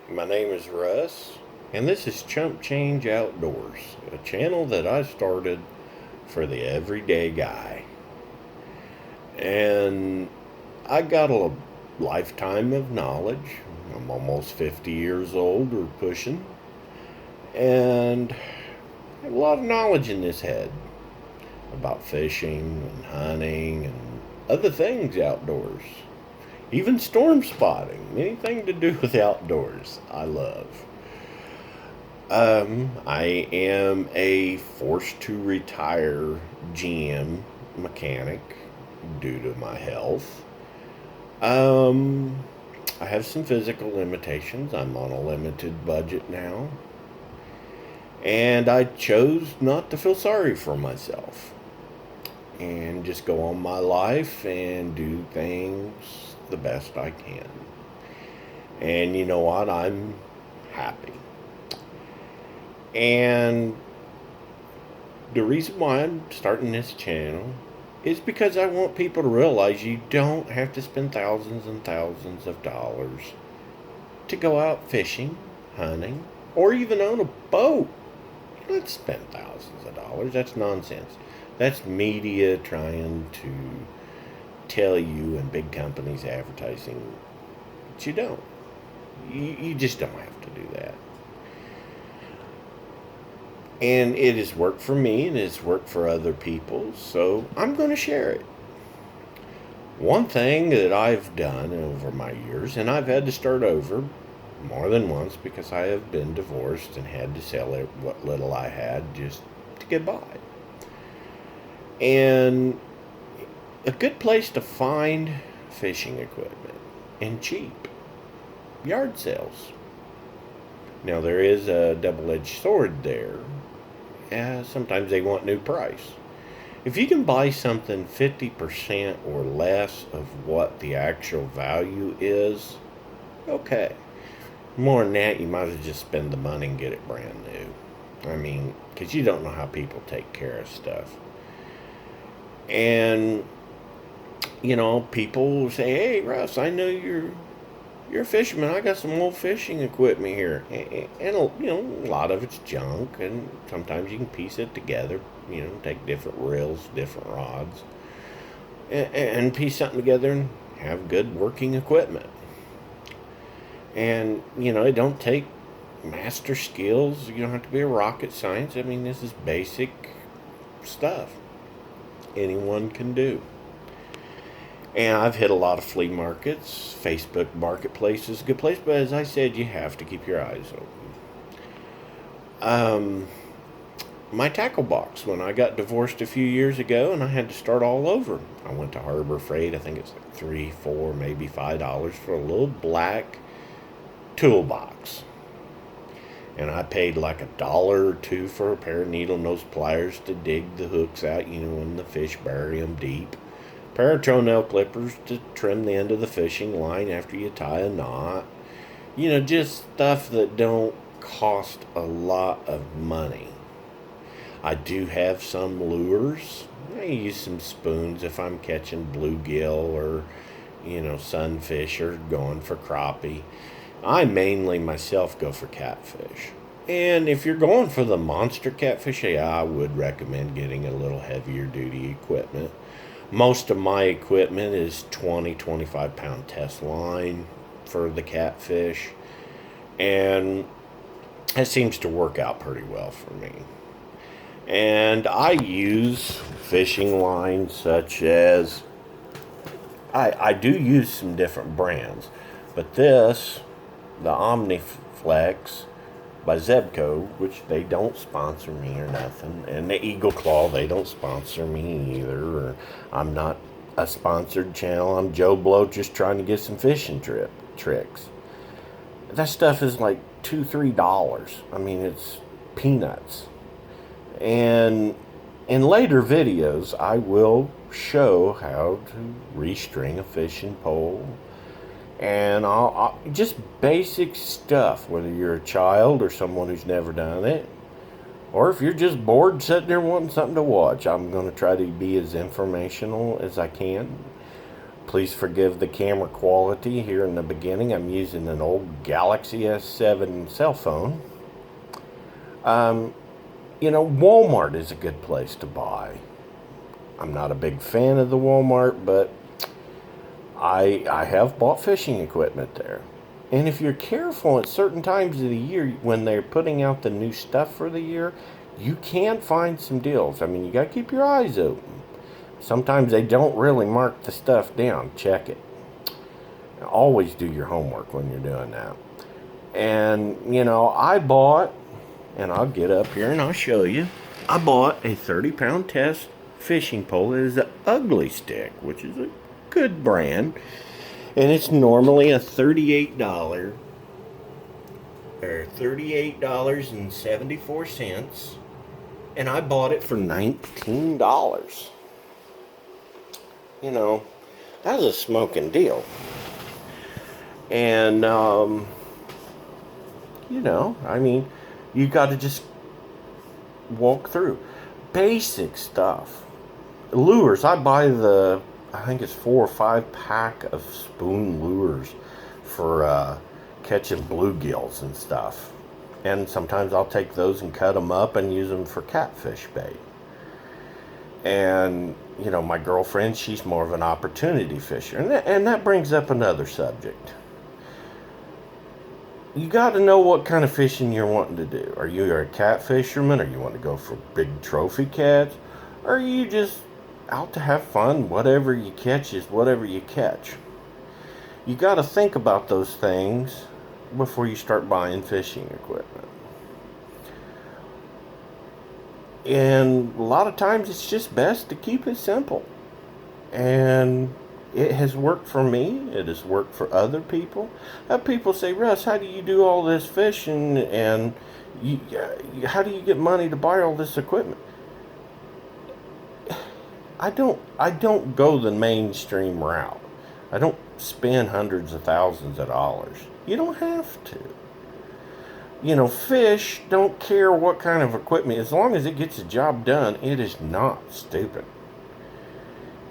My name is Russ, and this is Chump Change Outdoors, a channel that I started for the everyday guy. And I got a lifetime of knowledge. I'm almost 50 years old or pushing, and I have a lot of knowledge in this head about fishing and hunting and other things outdoors. Even storm spotting, anything to do with outdoors, I love. I am a forced to retire GM mechanic due to my health. Um, I have some physical limitations. I'm on a limited budget now. And I chose not to feel sorry for myself and just go on my life and do things the best I can. And you know what? I'm happy. And the reason why I'm starting this channel is because I want people to realize you don't have to spend thousands and thousands of dollars to go out fishing, hunting, or even own a boat. You don't spend thousands of dollars. That's nonsense. That's media trying to tell you and big companies advertising that you don't. You just don't have to do that. And it has worked for me and it's worked for other people, so I'm going to share it. One thing that I've done over my years, and I've had to start over more than once because I have been divorced and had to sell it what little I had just to get by. And a good place to find fishing equipment and cheap yard sales. Now there is a double-edged sword there. Sometimes they want new price. If you can buy something 50% or less of what the actual value is, okay. More than that, you might as well just spend the money and get it brand new. I mean, because you don't know how people take care of stuff. And, people say, hey, Russ, I know you're a fisherman. I got some old fishing equipment here. And a lot of it's junk, and sometimes you can piece it together, take different reels, different rods, and piece something together and have good working equipment. And, it don't take master skills. You don't have to be a rocket science. I mean, this is basic stuff anyone can do. And I've hit a lot of flea markets. Facebook Marketplace is a good place, but as I said, you have to keep your eyes open. My tackle box, when I got divorced a few years ago and I had to start all over, I went to Harbor Freight. I think it's like $3, $4, maybe $5 for a little black toolbox. And I paid like $1 or $2 for a pair of needle nose pliers to dig the hooks out, when the fish bury them deep. Pair of toenail clippers to trim the end of the fishing line after you tie a knot. Just stuff that don't cost a lot of money. I do have some lures. I use some spoons if I'm catching bluegill or, sunfish or going for crappie. I mainly myself go for catfish. And if you're going for the monster catfish, I would recommend getting a little heavier duty equipment. Most of my equipment is 25 pound test line for the catfish. And it seems to work out pretty well for me. And I use fishing lines such as, I do use some different brands. But this, the Omniflex by Zebco, which they don't sponsor me or nothing, and the Eagle Claw, they don't sponsor me either. Or I'm not a sponsored channel. I'm Joe Blow just trying to get some fishing tricks. That stuff is like $2-3. I mean, it's peanuts. And in later videos, I will show how to restring a fishing pole. And I'll just basic stuff, whether you're a child or someone who's never done it, or if you're just bored sitting there wanting something to watch. I'm going to try to be as informational as I can. Please forgive the camera quality here in the beginning. I'm using an old Galaxy S7 cell phone. Walmart is a good place to buy. I'm not a big fan of the Walmart, but I have bought fishing equipment there. And if you're careful at certain times of the year when they're putting out the new stuff for the year, you can find some deals. I mean, you got to keep your eyes open. Sometimes they don't really mark the stuff down. Check it. Always do your homework when you're doing that. And, I bought, and I'll get up here and I'll show you, I bought a 30-pound test fishing pole. It is an Ugly Stick, which is a good brand. And it's normally a $38 or $38.74. And I bought it for $19. That was a smoking deal. And, you got to just walk through. Basic stuff. Lures. I buy I think it's 4 or 5 pack of spoon lures for catching bluegills and stuff. And sometimes I'll take those and cut them up and use them for catfish bait. And, my girlfriend, she's more of an opportunity fisher. And that brings up another subject. You got to know what kind of fishing you're wanting to do. Are you a cat fisherman, or you want to go for big trophy cats? Or are you just out to have fun? Whatever you catch is whatever you catch. You got to think about those things before you start buying fishing equipment. And a lot of times it's just best to keep it simple. And it has worked for me. It has worked for other people. People say, Russ, how do you do all this fishing? And how do you get money to buy all this equipment? I don't go the mainstream route. I don't spend hundreds of thousands of dollars. You don't have to. Fish don't care what kind of equipment. As long as it gets the job done, it is not stupid.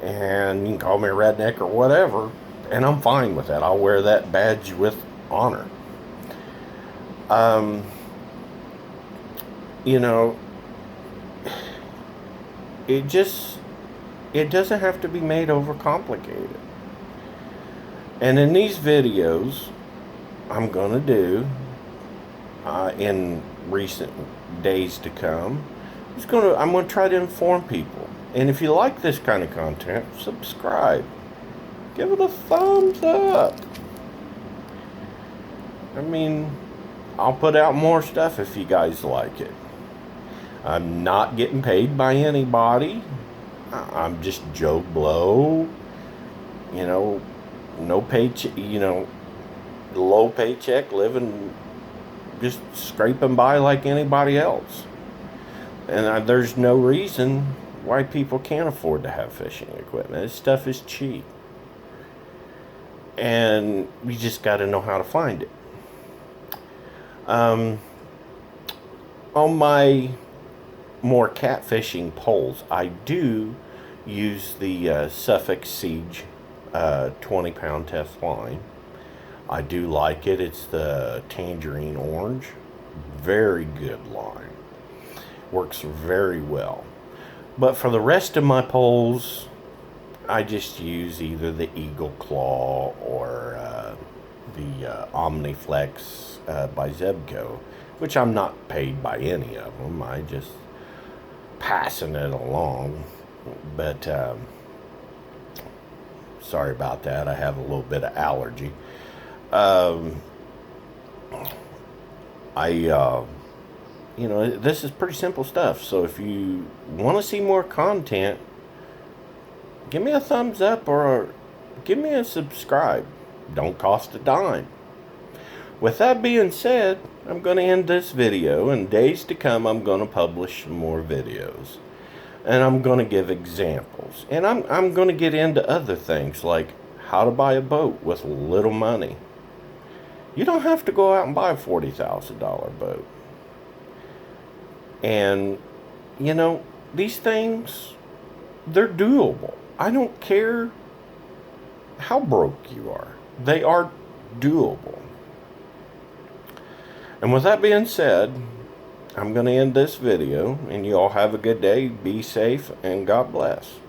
And you can call me a redneck or whatever, and I'm fine with that. I'll wear that badge with honor. It doesn't have to be made overcomplicated. And in these videos I'm going to do in recent days to come, I'm going to try to inform people. And if you like this kind of content, subscribe. Give it a thumbs up. I'll put out more stuff if you guys like it. I'm not getting paid by anybody. I'm just Joe Blow. No paycheck, low paycheck, living, just scraping by like anybody else. And there's no reason why people can't afford to have fishing equipment. This stuff is cheap. And we just got to know how to find it. On my more catfishing poles, I do use the Suffolk Siege 20-pound test line. I do like it. It's the tangerine orange. Very good line. Works very well. But for the rest of my poles, I just use either the Eagle Claw or the Omniflex by Zebco, which I'm not paid by any of them. I just passing it along. But sorry about that. I have a little bit of allergy. This is pretty simple stuff. So if you want to see more content, give me a thumbs up or give me a subscribe. Don't cost a dime. With that being said, I'm going to end this video. In days to come, I'm going to publish some more videos. And I'm going to give examples. And I'm going to get into other things like how to buy a boat with little money. You don't have to go out and buy a $40,000 boat. And, these things, they're doable. I don't care how broke you are. They are doable. And with that being said, I'm going to end this video, and you all have a good day. Be safe, and God bless.